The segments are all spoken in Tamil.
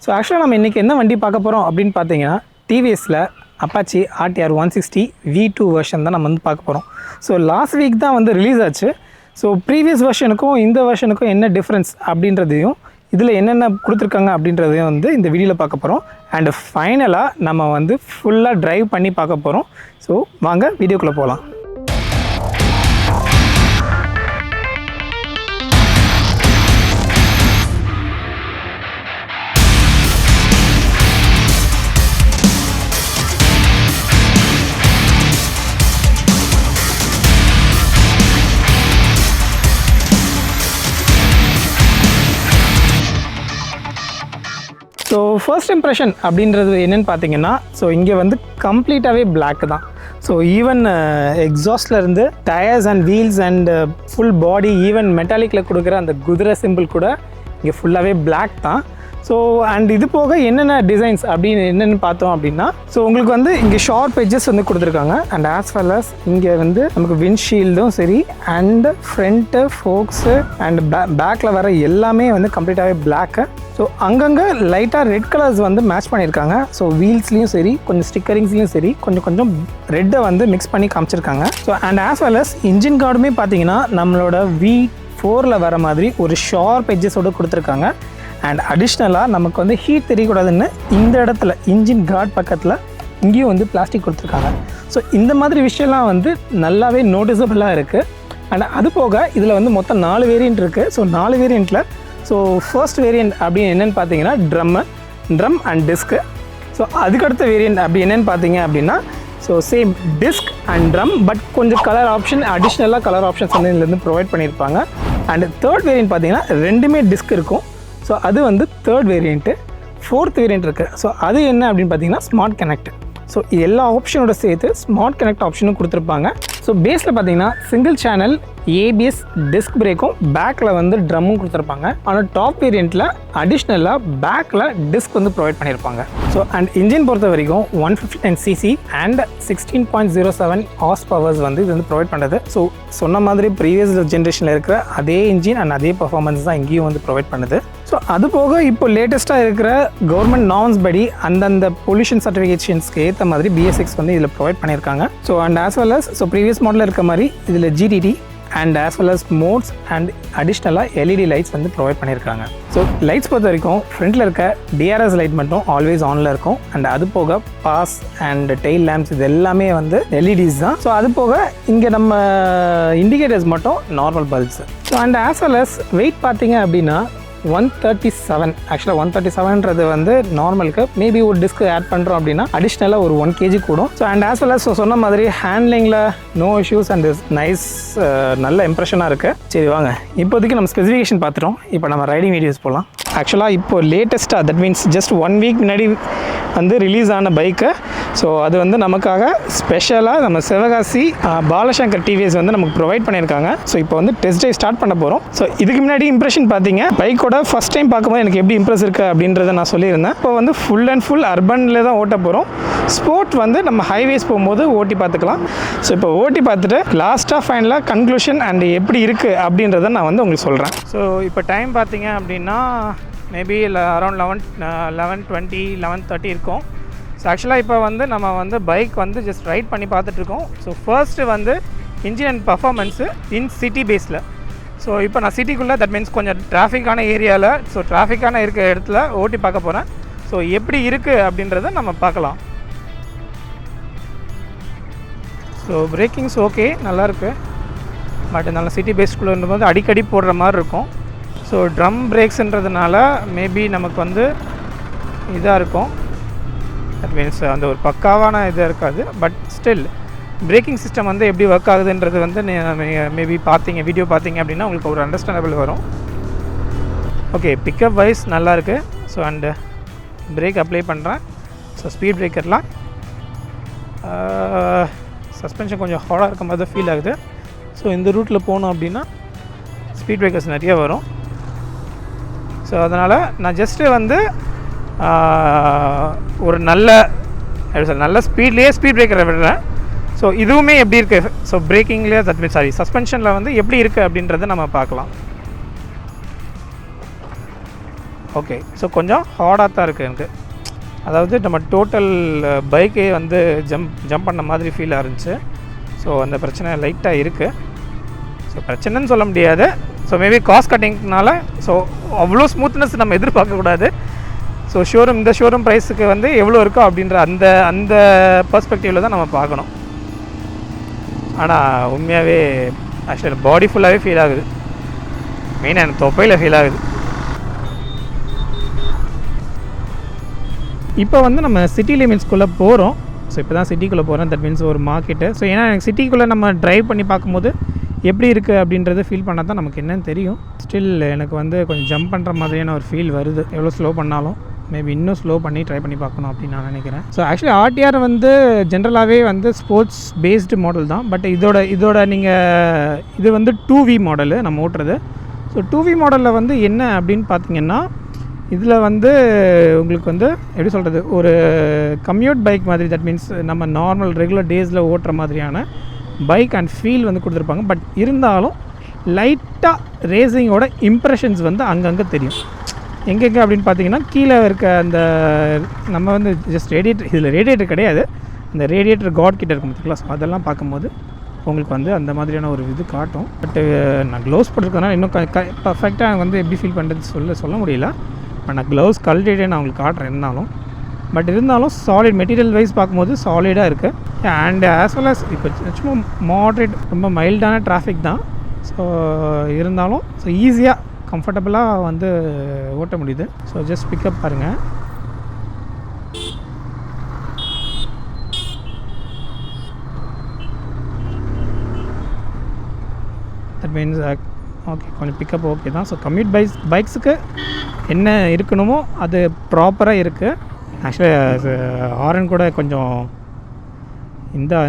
ஸோ ஆக்சுவலாக நம்ம இன்றைக்கி என்ன வண்டி பார்க்க போகிறோம் அப்படின்னு பார்த்தீங்கன்னா டிவிஎஸில் அப்பாச்சி RTR 160 V2 வெர்ஷன் தான் நம்ம வந்து பார்க்க போகிறோம். ஸோ லாஸ்ட் வீக் தான் வந்து ரிலீஸ் ஆச்சு. ஸோ ப்ரீவியஸ் வெர்ஷனுக்கும் இந்த வெர்ஷனுக்கும் என்ன டிஃப்ரென்ஸ் அப்படின்றதையும் இதில் என்னென்ன கொடுத்துருக்காங்க அப்படின்றதையும் வந்து இந்த வீடியோவில் பார்க்க போகிறோம். அண்டு ஃபைனலாக நம்ம வந்து ஃபுல்லாக ட்ரைவ் பண்ணி பார்க்க போகிறோம். ஸோ வாங்க வீடியோக்குள்ளே போகலாம். ஸோ ஃபர்ஸ்ட் இம்ப்ரெஷன் அப்படின்றது என்னென்னு பார்த்தீங்கன்னா, ஸோ இங்கே வந்து கம்ப்ளீட்டாகவே பிளாக் தான். ஸோ ஈவன் எக்ஸாஸ்ட்லேருந்து tyres and wheels and full body even மெட்டாலிக்கில் கொடுக்குற அந்த குதிரை சிம்பிள் கூட இங்கே ஃபுல்லாகவே பிளாக் தான். ஸோ அண்ட் இது போக என்னென்ன டிசைன்ஸ் அப்படின்னு என்னென்னு பார்த்தோம் அப்படின்னா, ஸோ உங்களுக்கு வந்து இங்கே ஷார்ப் எட்ஜஸ் வந்து கொடுத்துருக்காங்க. அண்ட் ஆஸ் வெல் அஸ் இங்கே வந்து நமக்கு விண்ட்ஷீல்டும் சரி அண்டு ஃப்ரண்ட்டு ஃபோக்ஸு அண்ட் பேக்கில் வர எல்லாமே வந்து கம்ப்ளீட்டாகவே பிளாக்கு. ஸோ அங்கங்கே லைட்டாக ரெட் கலர்ஸ் வந்து மேட்ச் பண்ணியிருக்காங்க. ஸோ வீல்ஸ்லேயும் சரி கொஞ்சம் ஸ்டிக்கரிங்ஸ்லேயும் சரி கொஞ்சம் ரெட்டை வந்து மிக்ஸ் பண்ணி காமிச்சிருக்காங்க. So and as well as engine கார்டுமே பார்த்தீங்கன்னா நம்மளோட V4ல் வர மாதிரி ஒரு ஷார்ப் எட்ஜஸோடு கொடுத்துருக்காங்க. அண்ட் அடிஷ்னலாக நமக்கு வந்து ஹீட் தெரியக்கூடாதுன்னு இந்த இடத்துல இன்ஜின் கார்டு பக்கத்தில் இங்கேயும் வந்து பிளாஸ்டிக் கொடுத்துருக்காங்க. ஸோ இந்த மாதிரி விஷயம்லாம் வந்து நல்லாவே நோட்டிசபிளாக இருக்குது. அண்ட் அது போக இதில் வந்து மொத்தம் 4 வேரியண்ட் இருக்குது. ஸோ 4 வேரியண்ட்டில் ஸோ ஃபர்ஸ்ட் வேரியண்ட் அப்படின்னு என்னென்னு பார்த்தீங்கன்னா ட்ரம் அண்ட் டிஸ்க்கு. ஸோ அதுக்கடுத்த வேரியண்ட் அப்படி என்னென்னு பார்த்தீங்க அப்படின்னா, so same disk and drum but கொஞ்சம் கலர் ஆப்ஷன் அடிஷ்னலாக கலர் ஆப்ஷன்ஸ் வந்து இதுலேருந்து ப்ரொவைட் பண்ணியிருப்பாங்க. அண்ட் தேர்ட் வேரியண்ட் பார்த்தீங்கன்னா ரெண்டுமே டிஸ்க் இருக்கும். ஸோ அது வந்து தேர்ட் வேரியண்ட்டு. ஃபோர்த் வேரியண்ட் இருக்குது. ஸோ அது என்ன அப்படின்னு பார்த்தீங்கன்னா ஸ்மார்ட் கனெக்ட். ஸோ எல்லா ஆப்ஷனோட சேர்த்து ஸ்மார்ட் கனெக்ட் ஆப்ஷனும் கொடுத்துருப்பாங்க. ஸோ பேஸில் பார்த்தீங்கன்னா சிங்கிள் சேனல் ABS டிஸ்க் பிரேக்கும் பேக்கில் வந்து ட்ரம்மும் கொடுத்துருப்பாங்க. ஆனால் டாப் வேரியண்ட்டில் அடிஷ்னலாக பேக்கில் டிஸ்க் வந்து ப்ரொவைட் பண்ணியிருப்பாங்க. ஸோ அண்ட் இன்ஜின் பொறுத்த வரைக்கும் 159cc அண்ட் 16.07 ஹார்ஸ் பவர்ஸ் வந்து இது வந்து ப்ரொவைட் பண்ணுறது. ஸோ சொன்ன மாதிரி ப்ரீவியஸ் ஜென்ரேஷனில் இருக்கிற அதே இன்ஜின் அண்ட் அதே பர்ஃபார்மன்ஸ் தான் இங்கேயும் வந்து ப்ரொவைட் பண்ணுது. ஸோ அது போக இப்போ லேட்டஸ்ட்டாக இருக்கிற கவர்மெண்ட் நார்ம்ஸ் படி அந்தந்த பொல்யூஷன் சர்டிஃபிகேஷன்ஸ்க்கு ஏற்ற மாதிரி BS6 வந்து இதில் ப்ரொவைட் பண்ணியிருக்காங்க. So and as well as so previous மாடலில் இருக்க மாதிரி இதில் GTT and as well as modes and அடிஷ்னலாக LED லைட்ஸ் வந்து ப்ரொவைட் பண்ணியிருக்காங்க. ஸோ லைட்ஸ் பொறுத்த வரைக்கும் ஃப்ரண்ட்டில் இருக்க DRS லைட் மட்டும் ஆல்வேஸ் ஆனில் இருக்கும். அண்ட் அது போக பாஸ் அண்ட் டெயில் லேம்ப்ஸ் இது எல்லாமே வந்து LEDs தான். ஸோ அது போக இங்கே நம்ம இண்டிகேட்டர்ஸ் மட்டும் normal bulbs. So and as well as weight பார்த்தீங்க அப்படின்னா 137. ஆக்சுவலாக 137ன்றது வந்து நார்மலுக்கு மேபி ஒரு டிஸ்க் ஆட் பண்ணுறோம் அப்படின்னா அடிஷ்னலாக ஒரு 1 kg கூடும். So and as well as சொன்ன மாதிரி ஹேண்ட்லிங்கில் நோ இஷ்யூஸ் அண்ட் நைஸ் நல்ல இம்ப்ரெஷனாக இருக்குது. சரி வாங்க இப்போதைக்கு நம்ம ஸ்பெசிஃபிகேஷன் பார்த்துட்டோம். இப்போ நம்ம ரைடிங் வீடியோஸ் போகலாம். ஆக்சுவலாக இப்போது லேட்டஸ்ட்டாக தட் மீன்ஸ் ஜஸ்ட் 1 வீக் முன்னாடி வந்து ரிலீஸ் ஆன பைக்கு. ஸோ அது வந்து நமக்காக ஸ்பெஷலாக நம்ம சிவகாசி பாலசங்கர் TVS வந்து நமக்கு ப்ரொவைட் பண்ணியிருக்காங்க. ஸோ இப்போ வந்து டெஸ்ட் ட்ரைவ் ஸ்டார்ட் பண்ண போகிறோம். ஸோ இதுக்கு முன்னாடி இம்ப்ரெஷன் பார்த்தீங்க பைக்கோட ஃபஸ்ட் டைம் பார்க்கும்போது எனக்கு எப்படி இம்ப்ரெஸ் இருக்குது அப்படின்றத நான் சொல்லியிருந்தேன். இப்போ வந்து ஃபுல் அண்ட் ஃபுல் அர்பனில் தான் ஓட்ட போகிறோம். ஸ்போர்ட் வந்து நம்ம ஹைவேஸ் போகும்போது ஓட்டி பார்த்துக்கலாம். ஸோ இப்போ ஓட்டி பார்த்துட்டு லாஸ்ட்டாக ஃபைனலாக கன்க்ளூஷன் அண்ட் எப்படி இருக்குது அப்படின்றத நான் வந்து உங்களுக்கு சொல்கிறேன். ஸோ இப்போ டைம் பார்த்தீங்க அப்படின்னா மேபி அரௌண்ட் 11:20 11:30 இருக்கும். ஸோ ஆக்சுவலாக இப்போ வந்து நம்ம வந்து பைக் வந்து ஜஸ்ட் ரைட் பண்ணி பார்த்துட்ருக்கோம். ஸோ ஃபர்ஸ்ட்டு வந்து engine and performance in city பேஸில். ஸோ இப்போ நான் சிட்டிக்குள்ளே தட் மீன்ஸ் கொஞ்சம் டிராஃபிக்கான ஏரியாவில் ஸோ டிராஃபிக்கான இருக்கிற இடத்துல ஓட்டி பார்க்க போகிறேன். ஸோ எப்படி இருக்குது அப்படின்றத நம்ம பார்க்கலாம். ஸோ பிரேக்கிங்ஸ் ஓகே நல்லாயிருக்கு. பட் நல்லா சிட்டி பேஸ்க்குள்ளே இருக்கும்போது அடிக்கடி போடுற மாதிரி இருக்கும். ஸோ ட்ரம் பிரேக்ஸுன்றதுனால மேபி நமக்கு வந்து இதாக இருக்கும். தட் மீன்ஸ் அந்த ஒரு பக்காவான இதாக இருக்காது. பட் ஸ்டில் பிரேக்கிங் சிஸ்டம் வந்து எப்படி ஒர்க் ஆகுதுன்றது வந்து மேபி வீடியோ பார்த்தீங்க அப்படின்னா உங்களுக்கு ஒரு அண்டர்ஸ்டாண்டபிள் வரும். ஓகே பிக்கப் வைஸ் நல்லாயிருக்கு. ஸோ அண்டு பிரேக் அப்ளை பண்ணுறேன். ஸோ ஸ்பீட் பிரேக்கர்லாம் சஸ்பென்ஷன் கொஞ்சம் ஹார்டாக இருக்க மாதிரி தான் ஃபீல் ஆகுது. ஸோ இந்த ரூட்டில் போனோம் அப்படின்னா ஸ்பீட் பிரேக்கர்ஸ் நிறைய வரும். ஸோ அதனால் நான் ஜஸ்ட்டு வந்து ஒரு நல்ல ஸ்பீட்லேயே ஸ்பீட் பிரேக்கரை விடுறேன். ஸோ இதுவுமே எப்படி இருக்குது ஸோ பிரேக்கிங்லேயே தட் மீன்ஸ் சஸ்பென்ஷனில் வந்து எப்படி இருக்குது அப்படின்றத நம்ம பார்க்கலாம். ஓகே. ஸோ கொஞ்சம் ஹார்டாக தான் இருக்குது எனக்கு. அதாவது நம்ம டோட்டல் பைக்கே வந்து ஜம்ப் பண்ண மாதிரி ஃபீல் ஆயிருந்துச்சு. ஸோ அந்த பிரச்சனை லைட்டாக இருக்குது. ஸோ பிரச்சனைன்னு சொல்ல முடியாது. ஸோ மேபி காஸ்ட் கட்டிங்னால ஸோ அவ்வளோ ஸ்மூத்னஸ் நம்ம எதிர்பார்க்கக்கூடாது. ஸோ இந்த ஷோரூம் ப்ரைஸுக்கு வந்து எவ்வளோ இருக்கோ அப்படின்ற அந்த பர்ஸ்பெக்டிவில் தான் நம்ம பார்க்கணும். ஆனால் உண்மையாகவே ஆக்சுவலி பாடி ஃபுல்லாகவே ஃபீல் ஆகுது. மெயினாக எனக்கு தொப்பையில் ஃபீல் ஆகுது. இப்போ வந்து நம்ம சிட்டி லிமிட்ஸ்குள்ளே போகிறோம். ஸோ இப்போ தான் சிட்டிக்குள்ளே போகிறோம். தட் மீன்ஸ் ஒரு மார்க்கெட்டு. ஸோ ஏன்னா எனக்கு சிட்டிக்குள்ளே நம்ம ட்ரைவ் பண்ணி பார்க்கும்போது எப்படி இருக்குது அப்படின்றத ஃபீல் பண்ணால் தான் நமக்கு என்னன்னு தெரியும். ஸ்டில் எனக்கு வந்து கொஞ்சம் ஜம்ப் பண்ணுற மாதிரியான ஒரு ஃபீல் வருது. எவ்வளோ ஸ்லோ பண்ணாலும் மேபி இன்னும் ஸ்லோ பண்ணி ட்ரை பண்ணி பார்க்கணும் அப்படின்னு நான் நினைக்கிறேன். ஸோ ஆக்சுவலி ஆர்டிஆர் வந்து ஜென்ரலாகவே வந்து ஸ்போர்ட்ஸ் பேஸ்டு மாடல் தான். பட் இதோட நீங்கள் இது வந்து 2V மாடலு நம்ம ஓட்டுறது. ஸோ 2V மாடலில் வந்து என்ன அப்படின்னு பார்த்தீங்கன்னா, இதில் வந்து உங்களுக்கு வந்து எப்படி சொல்கிறது, ஒரு கம்யூட் பைக் மாதிரி. தட் மீன்ஸ் நம்ம நார்மல் ரெகுலர் டேஸில் ஓட்டுற மாதிரியான பைக் அண்ட் ஃபீல் வந்து கொடுத்துருப்பாங்க. பட் இருந்தாலும் லைட்டாக ரேசிங்கோட இம்ப்ரெஷன்ஸ் வந்து அங்கங்கே தெரியும். எங்கெங்கே அப்படின்னு பார்த்தீங்கன்னா, கீழே இருக்க அந்த நம்ம வந்து ஜஸ்ட் ரேடியேட்டர், இதில் ரேடியேட்டர் கிடையாது, இந்த ரேடியேட்டர் காட் கிட்ட இருக்கும் பார்த்திங்களா. ஸோ அதெல்லாம் பார்க்கும்போது உங்களுக்கு வந்து அந்த மாதிரியான ஒரு இது காட்டும். பட்டு நான் க்ளவுஸ் போட்டிருக்கனால இன்னும் பர்ஃபெக்டாக எனக்கு வந்து எப்படி ஃபீல் பண்ணுறது சொல்ல முடியல. பட் நான் க்ளவுஸ் கழட்டிட்டே நான் உங்களுக்கு காட்டுறேன் இருந்தாலும். பட் இருந்தாலும் சாலிட் மெட்டீரியல் வைஸ் பார்க்கும்போது சாலிடாக இருக்குது. அண்ட் ஆஸ் வெல் அஸ் இப்போ சும்மா மாட்ரேட் ரொம்ப மைல்டான டிராஃபிக் தான். ஸோ இருந்தாலும் ஸோ ஈஸியாக கம்ஃபர்டபுளாக வந்து ஓட்ட முடியுது. ஸோ ஜஸ்ட் பிக்கப் பாருங்கள். தட் மீன்ஸ் ஓகே, கொஞ்சம் பிக்கப் ஓகே தான். ஸோ கம்யூட் பைக்ஸுக்கு என்ன இருக்கணுமோ அது ப்ராப்பராக இருக்குது. ஆக்சுவலி ஹாரன் கூட கொஞ்சம்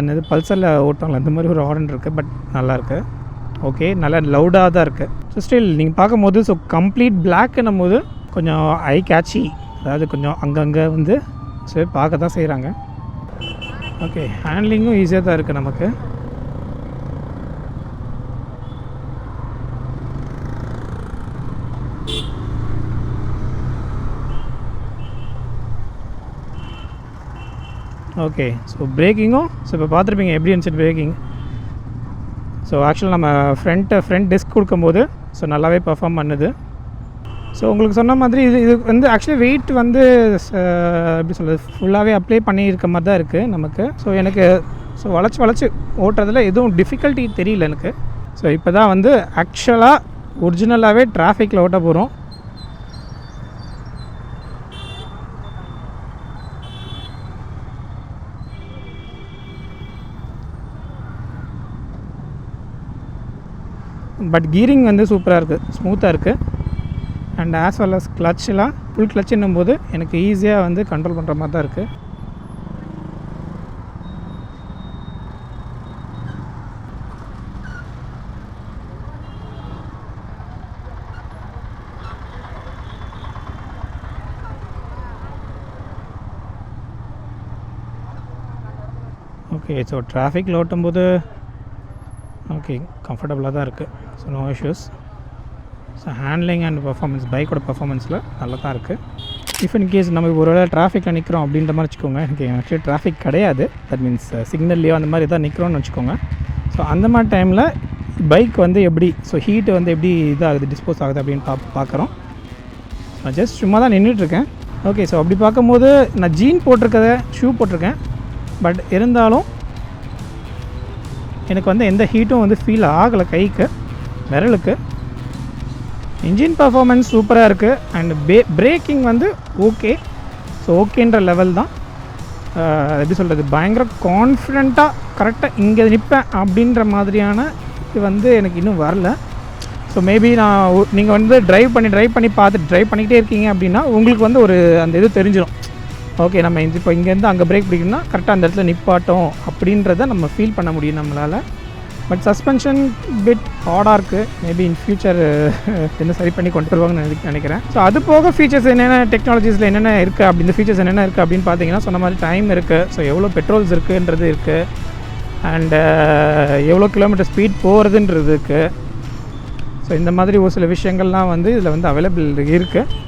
என்னது பல்சரில் ஓட்டுவாங்களா அந்த மாதிரி ஒரு ஹாரன் இருக்குது. பட் நல்லாயிருக்கு. ஓகே, நல்லா லவுடாக தான் இருக்குது. ஸோ ஸ்டில் நீங்கள் பார்க்கும்போது ஸோ கம்ப்ளீட் பிளாக்குன்னும் போது கொஞ்சம் ஐ கேட்சி, அதாவது கொஞ்சம் அங்கங்கே வந்து ஸோ பார்க்க தான் செய்கிறாங்க. ஓகே, ஹேண்ட்லிங்கும் ஈஸியாக தான் இருக்குது நமக்கு. ஓகே, ஸோ பிரேக்கிங்கும் ஸோ இப்போ பார்த்துருப்பீங்க எப்படி இருந்துச்சு பிரேக்கிங். ஸோ ஆக்சுவலாக நம்ம ஃப்ரண்ட் டிஸ்க் கொடுக்கும்போது ஸோ நல்லாவே பர்ஃபார்ம் பண்ணுது. ஸோ உங்களுக்கு சொன்ன மாதிரி இது வந்து ஆக்சுவலி வெயிட் வந்து எப்படி சொல்கிறது, ஃபுல்லாகவே அப்ளை பண்ணியிருக்க மாதிரி தான் இருக்குது நமக்கு. ஸோ எனக்கு ஸோ வளைச்சி ஓட்டுறதுல எதுவும் டிஃபிகல்ட்டி தெரியல எனக்கு. ஸோ இப்போ தான் வந்து ஆக்சுவலாக ஒரிஜினலாகவே டிராஃபிக்கில் ஓட்ட போகிறோம். பட் கீரிங் வந்து சூப்பராக இருக்குது, ஸ்மூத்தாக இருக்குது. அண்ட் ஆஸ் வெல் அஸ் கிளச்செலாம் ஃபுல் கிளச்சுன்னும் போது எனக்கு ஈஸியாக வந்து கண்ட்ரோல் பண்ணுற மாதிரி தான் இருக்குது. ஓகே, ஸோ டிராஃபிக்கில் ஓட்டும்போது ஓகே கம்ஃபர்டபுளாக தான் இருக்குது. So no issues. So handling and performance பைக்கோட பர்ஃபார்மன்ஸில் நல்லா தான் இருக்குது. இஃப் இன் கேஸ் நம்ம ஒரு வேளை டிராஃபிக்கில் நிற்கிறோம் அப்படின்ற மாதிரி வச்சுக்கோங்க. எனக்கு ஆக்சுவலி டிராஃபிக் கிடையாது, தட் மீன்ஸ் சிக்னல்லையோ அந்த மாதிரி தான் நிற்கிறோன்னு வச்சுக்கோங்க. ஸோ அந்த மாதிரி டைமில் பைக் வந்து எப்படி ஸோ ஹீட்டு வந்து எப்படி இதாகுது, டிஸ்போஸ் ஆகுது அப்படின்னு பார்க்குறோம். நான் ஜஸ்ட் சும்மா தான் நின்றுட்டுருக்கேன். ஓகே, ஸோ அப்படி பார்க்கும்போது நான் ஜீன் போட்டிருக்கத ஷூ போட்டிருக்கேன். பட் இருந்தாலும் எனக்கு வந்து எந்த ஹீட்டும் வந்து ஃபீல் ஆகலை கைக்கு விரலுக்கு. இன்ஜின் பர்ஃபார்மன்ஸ் சூப்பராக இருக்குது. அண்ட் பிரேக்கிங் வந்து ஓகே. ஸோ ஓகேன்ற லெவல் தான். எப்படி சொல்கிறது, பயங்கர கான்ஃபிடெண்ட்டாக கரெக்டாக இங்கே நிற்பேன் அப்படின்ற மாதிரியான இது வந்து எனக்கு இன்னும் வரல. ஸோ மேபி நீங்கள் வந்து ட்ரைவ் பண்ணி பார்த்துட்டு ட்ரைவ் பண்ணிக்கிட்டே இருக்கீங்க அப்படின்னா உங்களுக்கு வந்து ஒரு அந்த இது தெரிஞ்சிடும். ஓகே, நம்ம இப்போ இங்கேருந்து அங்கே பிரேக் பிடிக்கணும்னா கரெக்டாக அந்த இடத்துல நிப்பாட்டோம் அப்படின்றத நம்ம ஃபீல் பண்ண முடியும் நம்மளால். பட் சஸ்பென்ஷன் பிட் ஹார்டாக இருக்குது. மேபி இன் ஃபியூச்சர் என்ன சரி பண்ணி கொண்டு வருவாங்கன்னு நினைக்கிறேன். ஸோ அது போக ஃபீச்சர்ஸ் என்னென்ன டெக்னாலஜிஸில் என்னென்ன இருக்குது அப்படி இந்த ஃபீச்சர்ஸ் என்னென்ன இருக்குது அப்படின்னு பார்த்தீங்கன்னா, சொன்ன மாதிரி டைம் இருக்குது. ஸோ எவ்வளோ பெட்ரோல்ஸ் இருக்குன்றது இருக்குது. அண்டு எவ்வளோ கிலோமீட்டர் ஸ்பீட் போகிறதுன்றது இருக்குது. ஸோ இந்த மாதிரி ஒரு சில விஷயங்கள்லாம் வந்து இதில் வந்து அவைலபிள் இருக்குது.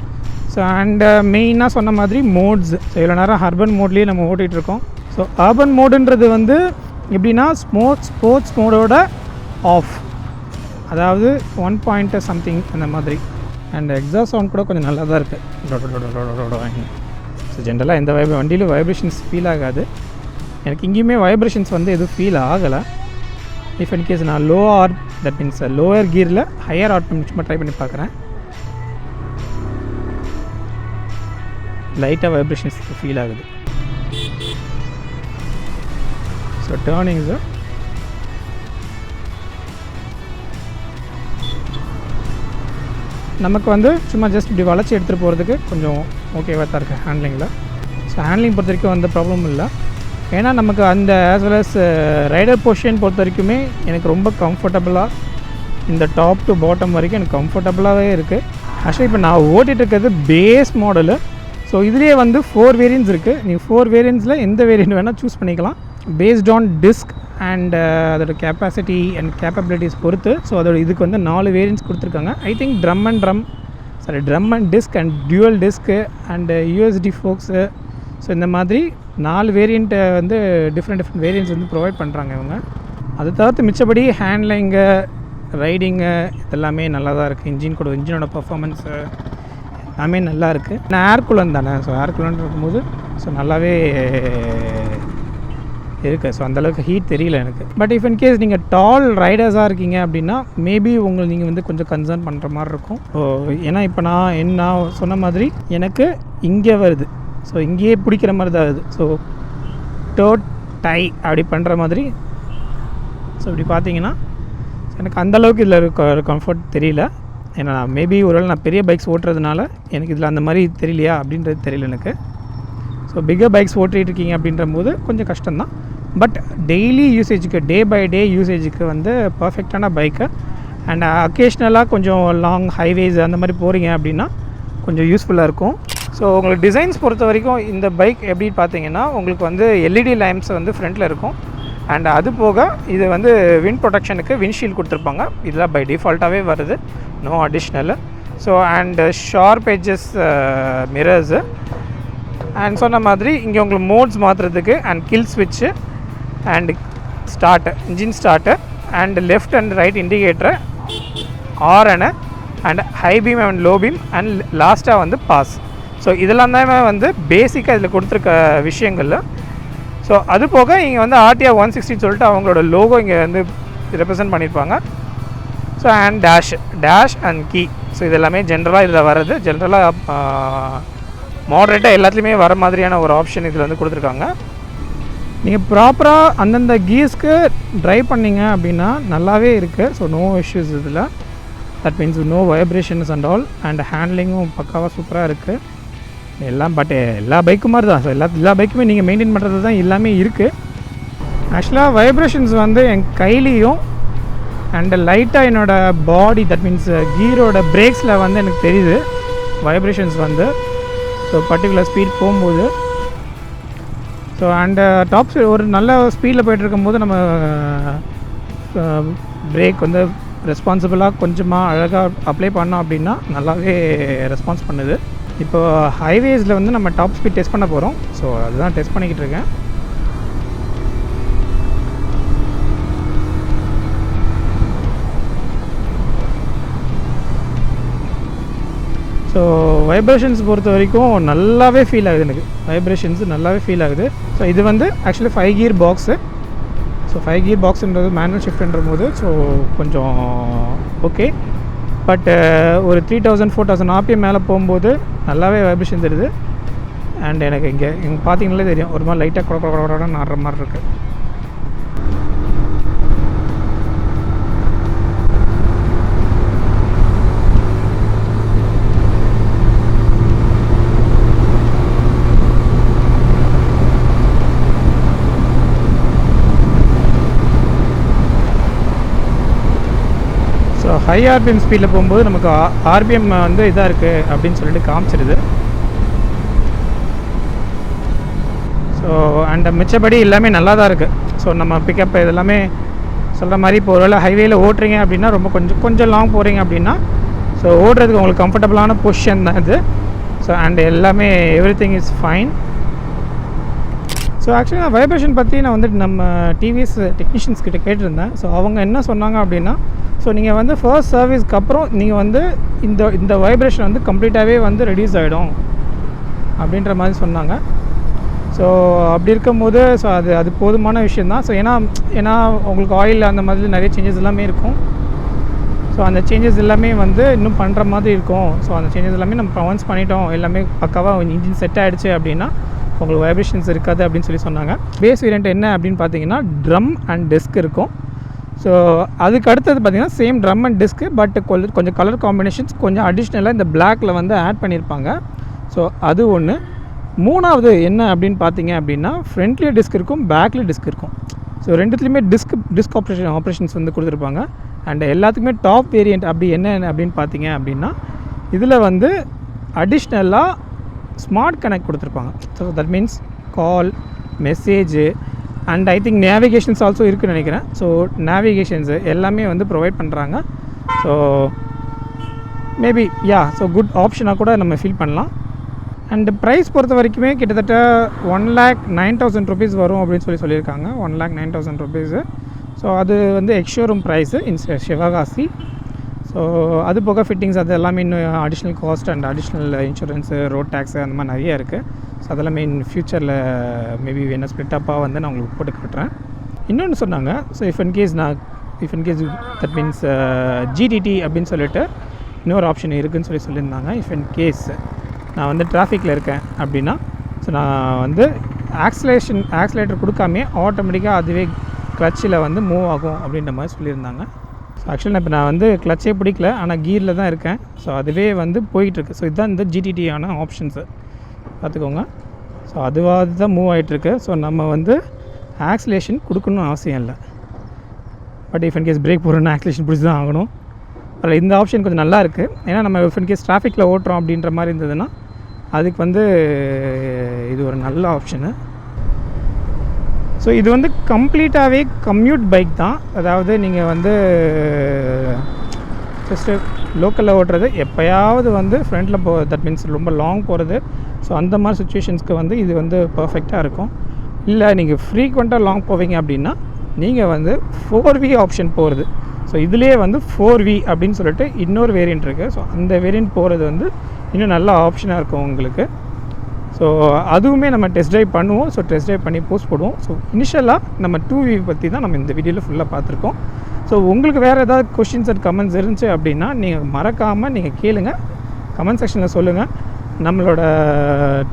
ஸோ அண்ட் மெயினாக சொன்ன மாதிரி மோட்ஸ். ஸோ இவ்வளோ நேரம் அர்பன் மோட்லேயே நம்ம ஓட்டிகிட்ருக்கோம். ஸோ அர்பன் மோடுன்றது வந்து எப்படின்னா ஸ்போர்ட்ஸ் மோடோட ஆஃப், அதாவது 1 சம்திங் அந்த மாதிரி. அண்ட் எக்ஸாஸ்ட் சவுண்ட் கூட கொஞ்சம் நல்லா தான் இருக்குது. ஸோ ஜென்ரலாக எந்த வண்டியிலும் வைப்ரேஷன்ஸ் ஃபீல் ஆகாது. எனக்கு இங்கேயுமே வைப்ரேஷன்ஸ் வந்து எதுவும் ஃபீல் ஆகலை. இஃப் இன் கேஸ் நான் லோ ஆர்ப், தட் மீன்ஸ் லோவர் கீரில் ஹையர் ஆர்பிஎம் சும்மா ட்ரை பண்ணி பார்க்குறேன். லைட்டாக வைப்ரேஷன்ஸ் ஃபீல் ஆகுது. ஸோ டேர்னிங்ஸு நமக்கு வந்து சும்மா ஜஸ்ட் இப்படி வளைச்சி எடுத்துகிட்டு போகிறதுக்கு கொஞ்சம் ஓகேவாக தான் இருக்குது ஹேண்ட்லிங்கில். ஸோ ஹேண்ட்லிங் பொறுத்த வரைக்கும் அந்த ப்ராப்ளம் இல்லை. ஏன்னா நமக்கு அந்த as well as rider position பொறுத்த வரைக்குமே எனக்கு ரொம்ப கம்ஃபர்டபுளாக, இந்த டாப் டு பாட்டம் வரைக்கும் எனக்கு கம்ஃபர்டபுளாகவே இருக்குது. ஆக்சுவலி இப்போ நான் ஓட்டிகிட்டு இருக்கிறது பேஸ் மாடலு. ஸோ இதுலேயே வந்து 4 வேரியன்ட்ஸ் இருக்குது. நீங்கள் 4 வேரியன்ட்ஸில் எந்த வேரியன்ட் வேணால் சூஸ் பண்ணிக்கலாம் பேஸ்ட் ஆன் டிஸ்க் அண்ட் அதோட கெப்பாசிட்டி அண்ட் கேப்பபிலிட்டிஸ் பொறுத்து. ஸோ அதோட இதுக்கு வந்து 4 வேரியன்ட்ஸ் கொடுத்துருக்காங்க. I think drum and disk and dual disc and USD forks. So இந்த மாதிரி 4 வேரியண்ட்டை வந்து டிஃப்ரெண்ட் வேரியன்ட்ஸ் வந்து ப்ரொவைட் பண்ணுறாங்க இவங்க. அதை தவிர்த்து மிச்சப்படி ஹேண்ட்லிங்கு, ரைடிங்கு இதெல்லாமே நல்லா தான் இருக்குது. இன்ஜினோட பர்ஃபார்மன்ஸு எல்லாமே நல்லா இருக்குது. நான் ஏர் கூலன் தானே, ஸோ ஏர் கூலன் இருக்கும்போது ஸோ நல்லாவே இருக்குது. ஸோ அந்தளவுக்கு ஹீட் தெரியல எனக்கு. பட் இஃப் இன் கேஸ் நீங்கள் டால் ரைடர்ஸாக இருக்கீங்க அப்படின்னா மேபி நீங்கள் வந்து கொஞ்சம் கன்சர்ன் பண்ணுற மாதிரி இருக்கும். ஸோ ஏன்னா இப்போ நான் சொன்ன மாதிரி எனக்கு இங்கே வருது. ஸோ இங்கேயே பிடிக்கிற மாதிரி தான் ஆகுது. ஸோ டை அப்படி பண்ணுற மாதிரி. ஸோ இப்படி பார்த்தீங்கன்னா எனக்கு அந்தளவுக்கு இதில் ஒரு கம்ஃபர்ட் தெரியல. ஏன்னா மேபி ஒருவேளை நான் பெரிய பைக்ஸ் ஓட்டுறதுனால எனக்கு இதில் அந்த மாதிரி தெரியலையா அப்படின்றது தெரியல எனக்கு. ஸோ பிக்கர் பைக்ஸ் ஓட்டிகிட்டு இருக்கீங்க அப்படின்ற போது கொஞ்சம் கஷ்டம்தான். பட் டெய்லி யூசேஜுக்கு, டே பை டே யூசேஜுக்கு வந்து பர்ஃபெக்டான பைக்கு. அண்ட் அக்கேஷ்னலாக கொஞ்சம் லாங் ஹைவேஸ் அந்த மாதிரி போகிறீங்க அப்படின்னா கொஞ்சம் யூஸ்ஃபுல்லாக இருக்கும். ஸோ உங்களுக்கு டிசைன்ஸ் பொறுத்த வரைக்கும் இந்த பைக் எப்படின்னு பார்த்தீங்கன்னா உங்களுக்கு வந்து எல்இடி லைம்ஸ் வந்து ஃப்ரண்ட்டில் இருக்கும். அண்ட் அது போக இது வந்து விண்ட் ப்ரொடெக்ஷனுக்கு விண்ட்ஷீல்டு கொடுத்துருப்பாங்க. இதெல்லாம் பை டிஃபால்ட்டாகவே வருது, no additional. So and sharp edges mirrors. And சொன்ன மாதிரி இங்கே உங்களுக்கு மோட்ஸ் மாற்றுறதுக்கு அண்ட் கில் ஸ்விட்ச்சு and engine start and left and right indicator, ஆர்எனு and high beam and low beam and லாஸ்ட்டாக வந்து பாஸ். ஸோ இதெல்லாம் தான் வந்து பேசிக்காக இதில் கொடுத்துருக்க விஷயங்கள். ஸோ அது போக இங்கே வந்து RTR 160 சொல்லிட்டு அவங்களோட லோகோ இங்கே வந்து ரெப்ரசன்ட் பண்ணியிருப்பாங்க. So and dash and key. So இதெல்லாமே ஜென்ரலாக இதில் வர்றது. ஜென்ரலாக மாடரேட்டாக எல்லாத்துலேயுமே வர மாதிரியான ஒரு ஆப்ஷன் இதில் வந்து கொடுத்துருக்காங்க. நீங்கள் ப்ராப்பராக அந்தந்த கீர்ஸ்க்கு ட்ரைவ் பண்ணிங்க அப்படின்னா நல்லாவே இருக்குது. ஸோ நோ இஷ்யூஸ் இதில். That means no vibrations and all. And ஹேண்ட்லிங்கும் பக்காவாக சூப்பராக இருக்குது எல்லாம். பட் எல்லா பைக்கும் மாதிரி தான். ஸோ எல்லா பைக்குமே நீங்கள் மெயின்டைன் பண்ணுறது தான் எல்லாமே இருக்குது. ஆக்சுவலாக வைப்ரேஷன்ஸ் வந்து என் கையிலையும் அண்டு லைட்டாக என்னோடய பாடி, தட் மீன்ஸ் கீரோட பிரேக்ஸில் வந்து எனக்கு தெரியுது வைப்ரேஷன்ஸ் வந்து. ஸோ பர்டிகுலர் ஸ்பீட் போகும்போது. ஸோ அண்டு டாப் ஒரு நல்ல ஸ்பீடில் போய்ட்டுருக்கும்போது நம்ம பிரேக் வந்து ரெஸ்பான்சிபிளாக கொஞ்சமாக அழகாக அப்ளை பண்ணோம் அப்படின்னா நல்லாவே ரெஸ்பான்ஸ் பண்ணுது. இப்போ ஹைவேஸில் வந்து நம்ம டாப் ஸ்பீட் டெஸ்ட் பண்ண போகிறோம். ஸோ அதுதான் டெஸ்ட் பண்ணிக்கிட்டு இருக்கேன். ஸோ வைப்ரேஷன்ஸ் பொறுத்த வரைக்கும் நல்லாவே ஃபீல் ஆகுது எனக்கு. வைப்ரேஷன்ஸ் நல்லாவே ஃபீல் ஆகுது. ஸோ இது வந்து actually 5 gear box. So 5 gear பாக்ஸுன்றது மேனுவல் ஷிஃப்ட்ன்ற போது ஸோ கொஞ்சம் ஓகே. பட் ஒரு 3000-4000 RPM மேலே போகும்போது நல்லாவே வைப்ரேஷன் தெரியுது. அண்ட் எனக்கு இங்கே பார்த்தீங்கன்னாலே தெரியும் ஒரு மாதிரி லைட்டாக குழப்ப நாடுற மாதிரி இருக்குது. ஸோ ஹை ஆர்பிஎம் ஸ்பீடில் போகும்போது நமக்கு ஆர்பிஎம் வந்து இதாக இருக்குது அப்படின்னு சொல்லிட்டு காமிச்சிடுது. ஸோ அண்ட் மிச்சப்படி எல்லாமே நல்லா தான் இருக்குது. ஸோ நம்ம பிக்கப் இதெல்லாமே சொல்கிற மாதிரி இப்போ ஒருவேளை ஹைவேயில் ஓட்டுறீங்க அப்படின்னா ரொம்ப கொஞ்சம் லாங் போகிறீங்க அப்படின்னா ஸோ ஓடுறதுக்கு உங்களுக்கு கம்ஃபர்டபுளான பொசிஷன் தான் இது. ஸோ அண்ட் எல்லாமே everything is fine. So actually நான் வைப்ரேஷன் பற்றி நான் வந்துட்டு நம்ம டிவிஎஸ் டெக்னீஷியன்ஸ் கிட்ட கேட்டிருந்தேன். ஸோ அவங்க என்ன சொன்னாங்க அப்படின்னா, ஸோ நீங்கள் வந்து ஃபர்ஸ்ட் சர்வீஸ்க்கு அப்புறம் நீங்கள் வந்து இந்த வைப்ரேஷன் வந்து கம்ப்ளீட்டாகவே வந்து ரெடியூஸ் ஆகிடும் அப்படின்ற மாதிரி சொன்னாங்க. ஸோ அப்படி இருக்கும்போது ஸோ அது போதுமான விஷயந்தான். ஸோ ஏன்னா உங்களுக்கு ஆயில் அந்த மாதிரி நிறைய சேஞ்சஸ் எல்லாமே இருக்கும். ஸோ அந்த சேஞ்சஸ் எல்லாமே வந்து இன்னும் பண்ணுற மாதிரி இருக்கும். ஸோ அந்த சேஞ்சஸ் எல்லாமே நம்ம ஒன்ஸ் பண்ணிட்டோம், எல்லாமே பக்காவாக இன்ஜின் செட் ஆகிடுச்சு அப்படின்னா உங்களுக்கு வைப்ரேஷன்ஸ் இருக்காது அப்படின்னு சொன்னாங்க. பேஸ் வேரியண்ட் என்ன அப்படின்னு பார்த்தீங்கன்னா ட்ரம் அண்ட் டிஸ்க் இருக்கும். ஸோ அதுக்கு அடுத்தது பார்த்திங்கன்னா same drum and disc, but கொஞ்சம் கலர் காம்பினேஷன்ஸ் கொஞ்சம் அடிஷ்னலாக இந்த பிளாக்கில் வந்து ஆட் பண்ணியிருப்பாங்க. ஸோ அது ஒன்று. மூணாவது என்ன அப்படின்னு பார்த்தீங்க அப்படின்னா ஃப்ரண்ட்லேயே டிஸ்க் இருக்கும், பேக்லேயே டிஸ்க் இருக்கும். ஸோ ரெண்டுத்துலேயுமே டிஸ்க் ஆப்ரேஷன்ஸ் வந்து கொடுத்துருப்பாங்க. அண்ட் எல்லாத்துக்குமே டாப் வேரியண்ட் அப்படி என்ன அப்படின்னு பார்த்தீங்க அப்படின்னா இதில் வந்து அடிஷ்னலாக ஸ்மார்ட் கனெக்ட் கொடுத்துருப்பாங்க. So that means call, message and I think navigations also இருக்குதுன்னு நினைக்கிறேன். ஸோ நேவிகேஷன்ஸு எல்லாமே வந்து ப்ரொவைட் பண்ணுறாங்க. ஸோ மேபி ஸோ குட் ஆப்ஷனாக கூட நம்ம ஃபீல் பண்ணலாம். அண்டு ப்ரைஸ் பொறுத்த வரைக்குமே கிட்டத்தட்ட 1,09,000 rupees வரும் அப்படின்னு சொல்லியிருக்காங்க. 1,09,000 rupees. ஸோ அது வந்து எக்ஸ்ஷோரூம் ப்ரைஸு இன் சிவகாசி. ஸோ அது போக ஃபிட்டிங்ஸ் அது எல்லாமே இன்னும் additional cost and additional insurance, road tax அந்த மாதிரி நிறைய இருக்குது. ஸோ அதெல்லாமே இன் ஃப்யூச்சரில் மேபி என்ன ஸ்ப்ளிட்டப்பாக வந்து நான் உங்களுக்கு போட்டு காட்டுறேன். இன்னொன்று சொன்னாங்க, so if in case that means GTT அப்படின்னு சொல்லிட்டு இன்னொரு ஆப்ஷன் இருக்குதுன்னு சொல்லியிருந்தாங்க. இஃப் இன் கேஸ் நான் வந்து டிராஃபிக்கில் இருக்கேன் அப்படின்னா ஸோ நான் வந்து ஆக்சிலேட்டர் கொடுக்காமே ஆட்டோமேட்டிக்காக அதுவே கிளச்சில் வந்து மூவ் ஆகும் அப்படின்ற மாதிரி சொல்லியிருந்தாங்க. ஸோ ஆக்சுவலி இப்போ நான் வந்து கிளச்சே பிடிக்கல, ஆனால் கீரில் தான் இருக்கேன். ஸோ அதுவே வந்து போயிட்டுருக்கு. ஸோ இதுதான் இந்த ஜிடிடியான ஆப்ஷன்ஸு பார்த்துக்கோங்க. ஸோ அதுதான் மூவ் ஆகிட்டுருக்கு. ஸோ நம்ம வந்து ஆக்சிலேஷன் கொடுக்கணும்னு அவசியம் இல்லை. But if in case brake போடுறோன்னா ஆக்சிலேஷன் பிடிச்சி தான் ஆகணும். அதில் இந்த ஆப்ஷன் கொஞ்சம் நல்லா இருக்குது. ஏன்னா நம்ம இஃப் இன் கேஸ் டிராஃபிக்கில் ஓட்டுறோம் அப்படின்ற மாதிரி இருந்ததுன்னா அதுக்கு வந்து இது ஒரு நல்ல ஆப்ஷனு. ஸோ இது வந்து கம்ப்ளீட்டாகவே கம்யூட் பைக் தான். அதாவது நீங்கள் வந்து ஜஸ்ட்டு லோக்கலில் ஓட்டுறது, எப்போயாவது வந்து ஃப்ரண்ட்டில் தட் மீன்ஸ் ரொம்ப லாங் போகிறது. ஸோ அந்த மாதிரி சுச்சுவேஷன்ஸ்க்கு வந்து இது வந்து பர்ஃபெக்டாக இருக்கும். இல்லை நீங்கள் ஃப்ரீக்வெண்ட்டாக லாங் போவீங்க அப்படின்னா நீங்கள் வந்து 4V ஆப்ஷன் போகிறது. ஸோ இதுலேயே வந்து 4V அப்படின்னு சொல்லிட்டு இன்னொரு வேரியண்ட் இருக்குது. ஸோ அந்த வேரியண்ட் போகிறது வந்து இன்னும் நல்ல ஆப்ஷனாக இருக்கும் உங்களுக்கு. ஸோ அதுவுமே நம்ம டெஸ்ட் ட்ரைவ் பண்ணுவோம். ஸோ டெஸ்ட் ட்ரைவ் பண்ணி போஸ்ட் போடுவோம். ஸோ இனிஷியலாக நம்ம 2V பற்றி தான் நம்ம இந்த வீடியோவில் ஃபுல்லாக பார்த்துருக்கோம். ஸோ உங்களுக்கு வேறு ஏதாவது கொஷின்ஸ் அண்ட் கமெண்ட்ஸ் இருந்துச்சு அப்படின்னா நீங்கள் மறக்காமல் நீங்கள் கேளுங்க, கமெண்ட் செக்ஷனில் சொல்லுங்கள். நம்மளோட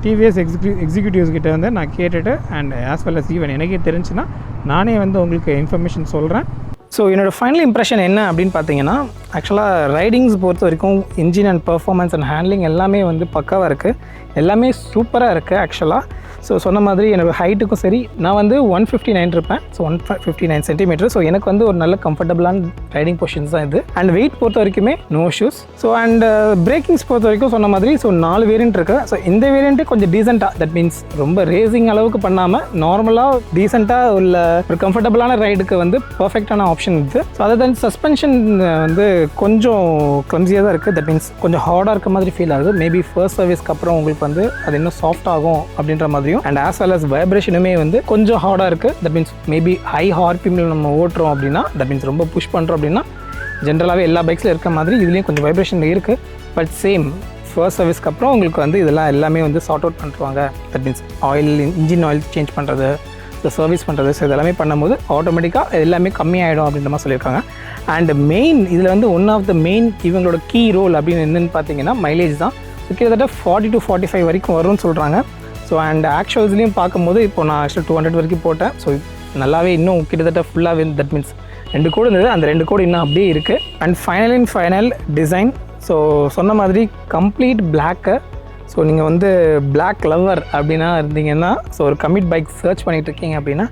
டிவிஎஸ் எக்ஸிக்யூட்டிவ்ஸ் கிட்டே வந்து நான் கேட்டுட்டு and as well as even எனக்கே தெரிஞ்சுன்னா நானே வந்து உங்களுக்கு இன்ஃபர்மேஷன் சொல்கிறேன். ஸோ என்னோடய ஃபைனல் இம்ப்ரெஷன் என்ன அப்படின்னு பார்த்தீங்கன்னா ஆக்சுவலாக ரைடிங்ஸ் பொறுத்த வரைக்கும் engine and performance and handling எல்லாமே வந்து பக்காவாக இருக்குது. எல்லாமே சூப்பராக இருக்குது ஆக்சுவலாக. ஸோ சொன்ன மாதிரி என்னோடய ஹைட்டுக்கும் சரி, நான் வந்து 159 இருப்பேன். So 159 cm. ஸோ எனக்கு வந்து ஒரு நல்ல கம்ஃபர்டபுளான ரைடிங் பொசிஷன்ஸ் தான் இது. அண்ட் வெயிட் பொறுத்த வரைக்குமே no issues. So and brakings பொறுத்த வரைக்கும் சொன்ன மாதிரி ஸோ 4 வேரியண்ட் இருக்குது. ஸோ இந்த வேரியண்ட்டு கொஞ்சம் டீசெண்டாக, தட் மீன்ஸ் ரொம்ப ரேசிங் அளவுக்கு பண்ணாமல் நார்மலாக டீசெண்டாக உள்ள ஒரு கம்ஃபர்டபுளான ரைடுக்கு வந்து பர்ஃபெக்டான ஆப்ஷன் இது. ஸோ அதை தான் சஸ்பென்ஷன் வந்து கொஞ்சம் கிளம்ஸியாக தான் இருக்குது. தட் மீன்ஸ் கொஞ்சம் ஹார்டாக இருக்க மாதிரி ஃபீல் ஆகுது. மேபி ஃபர்ஸ்ட் சர்வீஸ்க்கு அப்புறம் உங்களுக்கு வந்து அது இன்னும் சாஃப்ட் ஆகும் அப்படின்ற மாதிரியும் அண்ட் ஆஸ் வெல் அஸ் வைப்ரேஷனுமே வந்து கொஞ்சம் ஹார்டாக இருக்குது. தட் மீன்ஸ் மேபி ஹை ஹார்பிஎம்மில் நம்ம ஓட்டுறோம் அப்படின்னா, தட் மீன்ஸ் ரொம்ப புஷ் பண்ணுறோம் அப்படின்னா ஜென்ரலாகவே எல்லா பைக்ஸில் இருக்க மாதிரி இதுலேயும் கொஞ்சம் வைப்ரேஷன் இருக்குது. பட் சேம் ஃபர்ஸ்ட் சர்வீஸ்க்கு அப்புறம் உங்களுக்கு வந்து இதெல்லாம் எல்லாமே வந்து சார்ட் அவுட் பண்ணுவாங்க. That means engine oil change பண்ணுறது, இந்த சர்வீஸ் பண்ணுறது, ஸோ இதெல்லாமே பண்ணும்போது ஆட்டோமேட்டிக்காக எல்லாமே கம்மியாகிடும் அப்படின்ற மாதிரி சொல்லியிருக்காங்க. அண்ட் மெயின் இதில் வந்து ஒன் ஆஃப் த மெயின் இவங்களோட கீ ரோல் அப்படின்னு என்னென்னு பார்த்தீங்கன்னா மைலேஜ் தான். கிட்டத்தட்ட 40 to 45 வரைக்கும் வரும்னு சொல்கிறாங்க. ஸோ அண்ட் ஆக்சுவல்ஸ்லேயும் பார்க்கும்போது இப்போ நான் ஆக்சுவலி 200 வரைக்கும் போட்டேன். ஸோ நல்லாவே இன்னும் கிட்டத்தட்ட ஃபுல்லாகவே தட் மீன்ஸ் 2 கோடு இருந்தது, அந்த 2 கோடு இன்னும் அப்படியே இருக்குது. And final design. ஸோ சொன்ன மாதிரி கம்ப்ளீட் பிளாக்கு. ஸோ நீங்கள் வந்து பிளாக் லவர் அப்படின்னா இருந்தீங்கன்னா, ஸோ ஒரு கமிட் பைக் சர்ச் பண்ணிகிட்டு இருக்கீங்க அப்படின்னா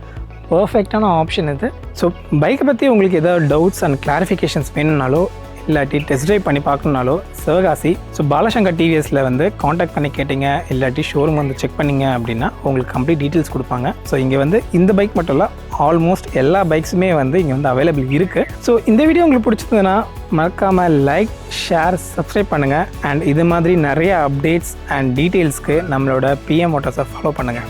பர்ஃபெக்டான ஆப்ஷன் இது. ஸோ பைக்கை பற்றி உங்களுக்கு ஏதாவது டவுட்ஸ் அண்ட் கிளாரிஃபிகேஷன்ஸ் வேணும்னாலோ இல்லாட்டி டெஸ்ட் ட்ரைவ் பண்ணி பார்க்கணுனாலோ சிவகாசி ஸோ பாலசங்கர் டிவிஎஸில் வந்து காண்டாக்ட் பண்ணி கேட்டிங்க இல்லாட்டி ஷோரூம் வந்து செக் பண்ணிங்க அப்படின்னா உங்களுக்கு கம்ப்ளீட் டீட்டெயில்ஸ் கொடுப்பாங்க. ஸோ இங்கே வந்து இந்த பைக் மட்டும் இல்லை, ஆல்மோஸ்ட் எல்லா பைக்ஸுமே வந்து இங்கே வந்து அவைலபிள் இருக்குது. ஸோ இந்த வீடியோ உங்களுக்கு பிடிச்சிருந்ததுன்னா மறக்காமல் லைக், ஷேர், சப்ஸ்கிரைப் பண்ணுங்கள். அண்ட் இது மாதிரி நிறைய அப்டேட்ஸ் அண்ட் டீட்டெயில்ஸ்க்கு நம்மளோட பிஎம் மோட்டார்ஸை ஃபாலோ பண்ணுங்கள்.